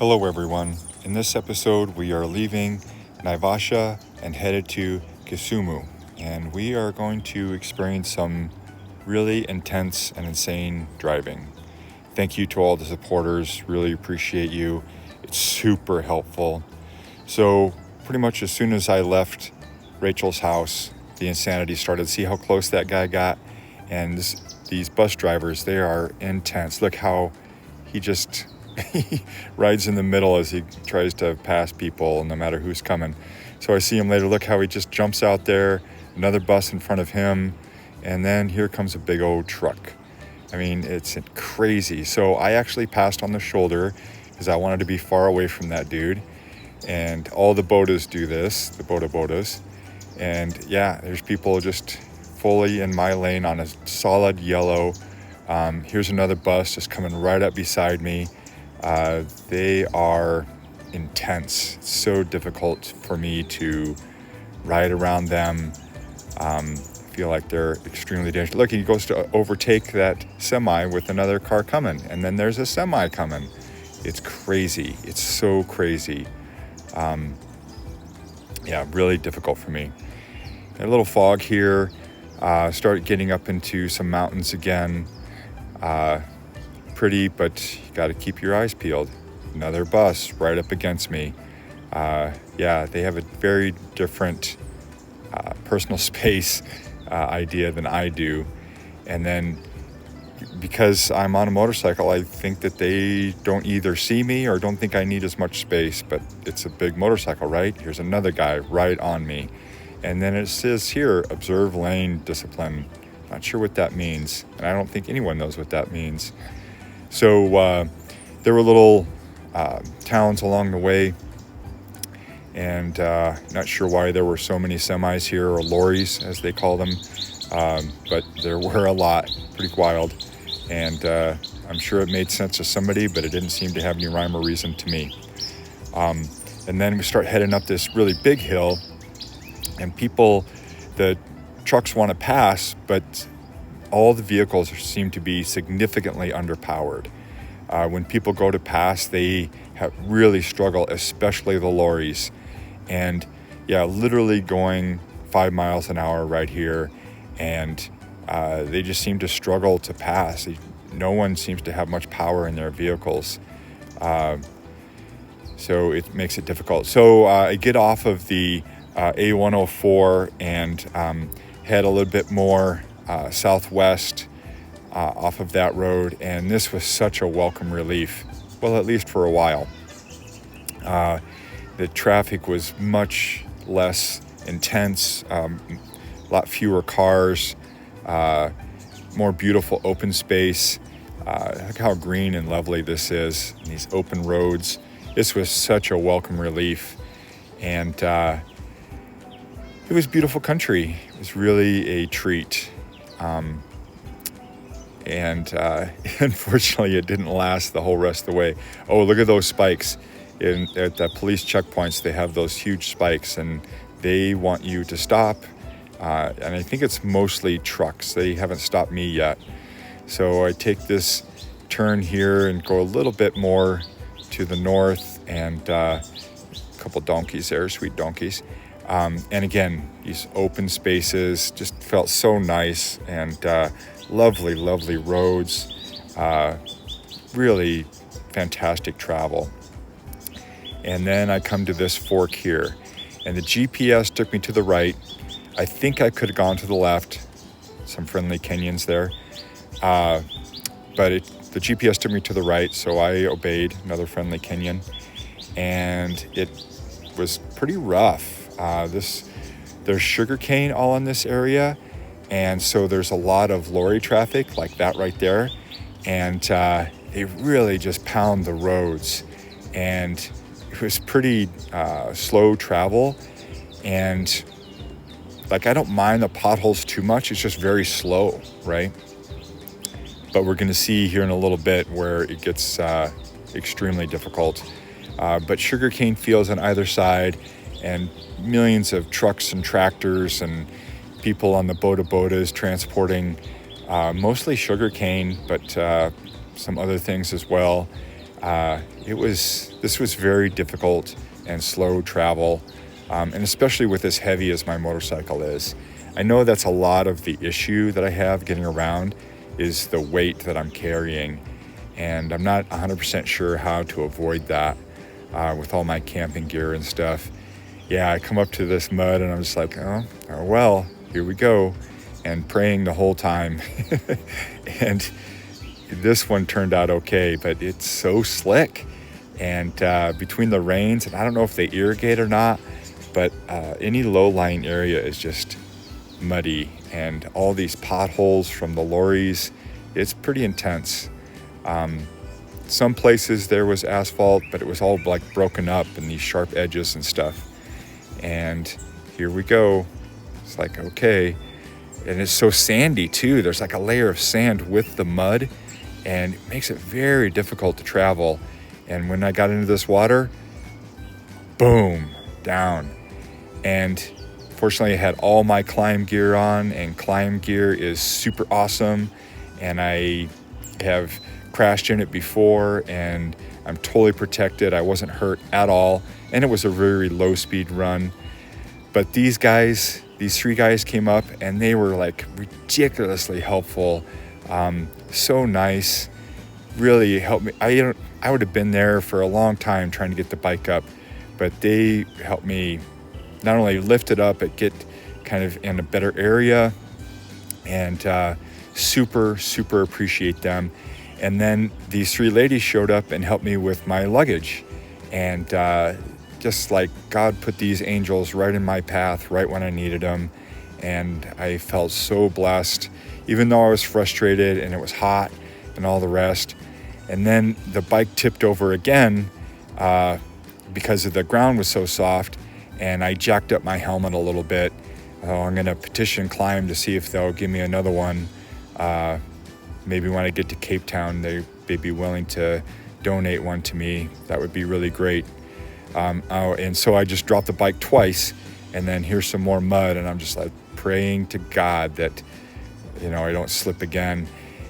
Hello everyone. In this episode we are leaving Naivasha and headed to Kisumu, and we are going to experience some really intense and insane driving. Thank you to all the supporters, really appreciate you. It's super helpful. So pretty much as soon as I left Rachel's house, the insanity started. See how close that guy got? And these bus drivers, they are intense. Look how he just he rides in the middle as he tries to pass people, no matter who's coming. So I see him later. Look how he just jumps out there, another bus in front of him, and then here comes a big old truck. I mean, it's crazy. So I actually passed on the shoulder because I wanted to be far away from that dude. And all the bodas do this, the bodas. And yeah, there's people just fully in my lane on a solid yellow. Here's another bus just coming right up beside me. They are intense. It's so difficult for me to ride around them. I feel like they're extremely dangerous. Look, he goes to overtake that semi with another car coming, and then there's a semi coming. It's crazy. It's so crazy. Really difficult for me. Got a little fog here. Start getting up into some mountains again. Pretty, but you got to keep your eyes peeled. Another bus right up against me. They have a very different personal space idea than I do. And then because I'm on a motorcycle, I think that they don't either see me or don't think I need as much space, but it's a big motorcycle, right? Here's another guy right on me. And then it says here, observe lane discipline. Not sure what that means, and I don't think anyone knows what that means. So there were little towns along the way, and not sure why there were so many semis here, or lorries as they call them, but there were a lot, pretty wild, and I'm sure it made sense to somebody, but it didn't seem to have any rhyme or reason to me. And then we start heading up this really big hill, and the trucks want to pass, but all the vehicles seem to be significantly underpowered. When people go to pass, they really struggle, especially the lorries. And literally going 5 miles an hour right here, and they just seem to struggle to pass. No one seems to have much power in their vehicles. So it makes it difficult. So I get off of the A104 and head a little bit more southwest off of that road, and this was such a welcome relief. Well, at least for a while. The traffic was much less intense, a lot fewer cars, more beautiful open space. Look how green and lovely this is, these open roads. This was such a welcome relief, and it was beautiful country. It was really a treat. Unfortunately, it didn't last the whole rest of the way. Oh, look at those spikes. At the police checkpoints, they have those huge spikes, and they want you to stop. And I think it's mostly trucks. They haven't stopped me yet. So I take this turn here and go a little bit more to the north, and a couple donkeys there, sweet donkeys. And again, these open spaces just felt so nice, and lovely, lovely roads, really fantastic travel. And then I come to this fork here, and the GPS took me to the right. I think I could have gone to the left, some friendly Kenyans there, but the GPS took me to the right, so I obeyed, another friendly Kenyan, and it was pretty rough. There's sugarcane all in this area, and so there's a lot of lorry traffic like that right there, and they really just pound the roads, and it was pretty slow travel. And like, I don't mind the potholes too much, it's just very slow, right? But we're going to see here in a little bit where it gets extremely difficult. But sugarcane fields on either side, and millions of trucks and tractors and people on the bodas transporting mostly sugarcane, but some other things as well. This was very difficult and slow travel, and especially with as heavy as my motorcycle is. I know that's a lot of the issue that I have getting around is the weight that I'm carrying, and I'm not 100% sure how to avoid that with all my camping gear and stuff. Yeah, I come up to this mud and I'm just like, oh well, here we go, and praying the whole time. And this one turned out okay, but it's so slick. And between the rains, and I don't know if they irrigate or not, but any low-lying area is just muddy, and all these potholes from the lorries, it's pretty intense. Some places there was asphalt, but it was all like broken up and these sharp edges and stuff. And here we go. It's like, okay. And it's so sandy too. There's like a layer of sand with the mud, and it makes it very difficult to travel. And when I got into this water, boom, down. And fortunately I had all my climb gear on, and climb gear is super awesome. And I have crashed in it before, and I'm totally protected. I wasn't hurt at all, and it was a very low speed run. But these three guys came up, and they were like ridiculously helpful, so nice, really helped me. I would have been there for a long time trying to get the bike up, but they helped me not only lift it up, but get kind of in a better area, and super appreciate them. And then these three ladies showed up and helped me with my luggage, and just like God put these angels right in my path right when I needed them. And I felt so blessed, even though I was frustrated and it was hot and all the rest. And then the bike tipped over again because the ground was so soft, and I jacked up my helmet a little bit. I'm gonna petition Climb to see if they'll give me another one. Maybe when I get to Cape Town, they'd be willing to donate one to me. That would be really great. And so I just dropped the bike twice, and then here's some more mud, and I'm just like praying to God that, I don't slip again.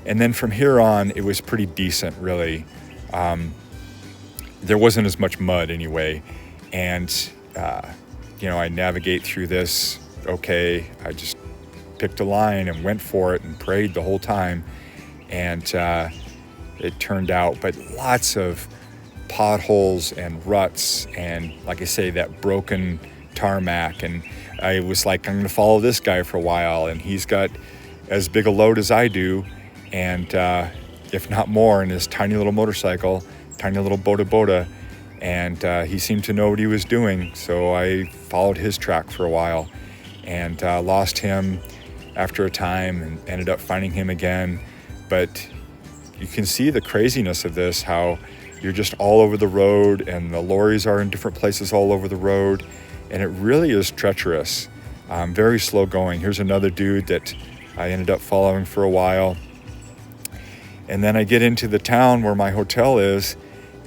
And then from here on, it was pretty decent, really. There wasn't as much mud anyway. And, I navigate through this okay. I just picked a line and went for it and prayed the whole time. And it turned out, but lots of potholes and ruts, and like I say, that broken tarmac. And I was like, I'm gonna follow this guy for a while, and he's got as big a load as I do, and if not more, in his tiny little motorcycle, tiny little boda, and he seemed to know what he was doing. So I followed his track for a while, and lost him after a time, and ended up finding him again. But you can see the craziness of this, how you're just all over the road, and the lorries are in different places all over the road, and it really is treacherous, very slow going. Here's another dude that I ended up following for a while. And then I get into the town where my hotel is,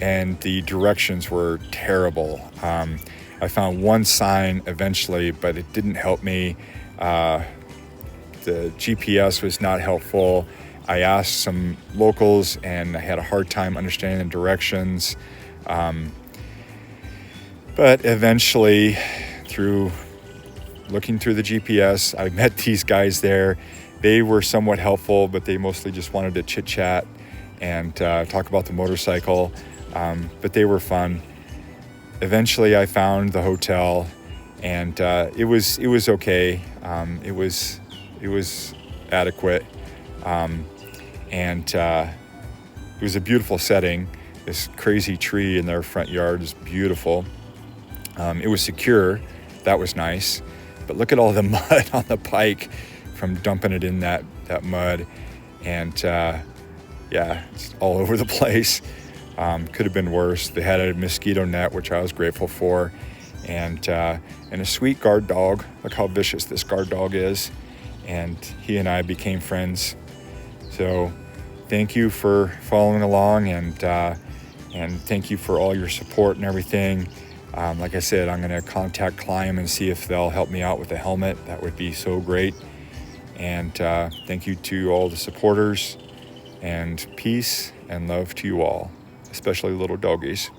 and the directions were terrible. I found one sign eventually, but it didn't help me. The GPS was not helpful. I asked some locals, and I had a hard time understanding the directions. But eventually, through looking through the GPS, I met these guys there. They were somewhat helpful, but they mostly just wanted to chit-chat and talk about the motorcycle. But they were fun. Eventually, I found the hotel, and it was okay. It was adequate. And it was a beautiful setting. This crazy tree in their front yard is beautiful. It was secure. That was nice. But look at all the mud on the bike from dumping it in that mud. And it's all over the place. Could have been worse. They had a mosquito net, which I was grateful for. And a sweet guard dog. Look how vicious this guard dog is. And he and I became friends. So thank you for following along, and thank you for all your support and everything. Like I said, I'm going to contact Climb and see if they'll help me out with the helmet. That would be so great. And thank you to all the supporters, and peace and love to you all. especially little doggies.